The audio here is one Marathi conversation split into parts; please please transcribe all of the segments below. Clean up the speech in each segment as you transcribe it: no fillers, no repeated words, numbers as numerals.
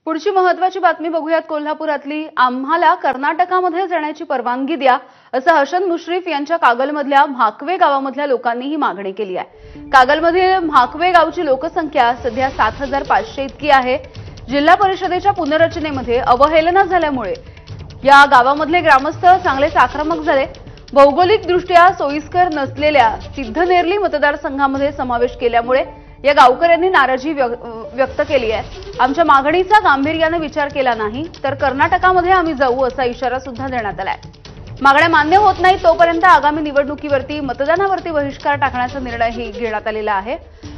पुढची महत्त्वाची बातमी बघूयात कोल्हापुरातली। आम्हाला कर्नाटकामध्ये जाण्याची परवानगी द्या असं हसन मुश्रीफ यांच्या कागलमधल्या म्हाकवे गावामधल्या लोकांनी ही मागणी केली आहे। कागलमधील म्हाकवे गावची लोकसंख्या सध्या 7500 इतकी आहे। जिल्हा परिषदेच्या पुनर्रचनेमध्ये अवहेलना झाल्यामुळे या गावामधले ग्रामस्थ चांगलेच आक्रमक झाले। भौगोलिकदृष्ट्या सोयीस्कर नसलेल्या सिद्धनेरली मतदारसंघामध्ये समावेश केल्यामुळे या गावकऱ्यांनी नाराजी व्यक्त केली आहे। आमच्या मागणीचा गांभीर्याने विचार केला नाही तर कर्नाटकामध्ये आम्ही जाऊ असा इशारा सुद्धा देण्यात आलाय। मागण्या मान्य होत नाही तोपर्यंत आगामी निवडणुकीवरती मतदानावरती बहिष्कार टाकण्याचा निर्णयही घेण्यात आलेला आहे।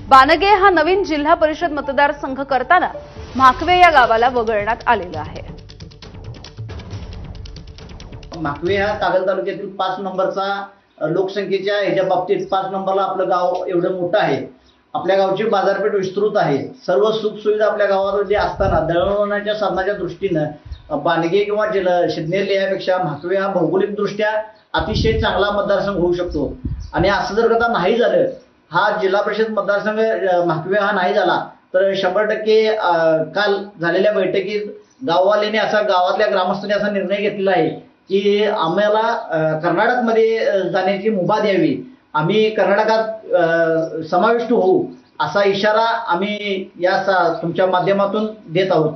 बानगे हा नवीन जिल्हा परिषद मतदारसंघ करताना म्हाकवे या गावाला वगळण्यात आलेलं आहे। म्हाकवे हा कागल तालुक्यातील 5 नंबरचा लोकसंख्येच्या ह्याच्या बाबतीत 5 नंबरला आपलं गाव एवढं मोठं आहे। आपल्या गावची बाजारपेठ विस्तृत आहे। सर्व सुख सुविधा आपल्या गावामध्ये असताना दळणवळणाच्या साधनाच्या दृष्टीने बानगे किंवा सिद्धनेरली यापेक्षा म्हाकवे हा भौगोलिकदृष्ट्या अतिशय चांगला मतदारसंघ होऊ शकतो। आणि असं जर का नाही झालं, हा जिल्हा परिषद मतदारसंघ म्हाकवे हा नाही झाला तर 100% काल झालेल्या बैठकीत गाववाल्यांनी गावातल्या ग्रामस्थांनी असा निर्णय घेतलेला आहे की आम्हाला कर्नाटकमध्ये जाण्याची मुभा द्यावी, आम्ही कर्नाटकात समाविष्ट होऊ असा इशारा आम्ही या तुमच्या माध्यमातून देत आहोत।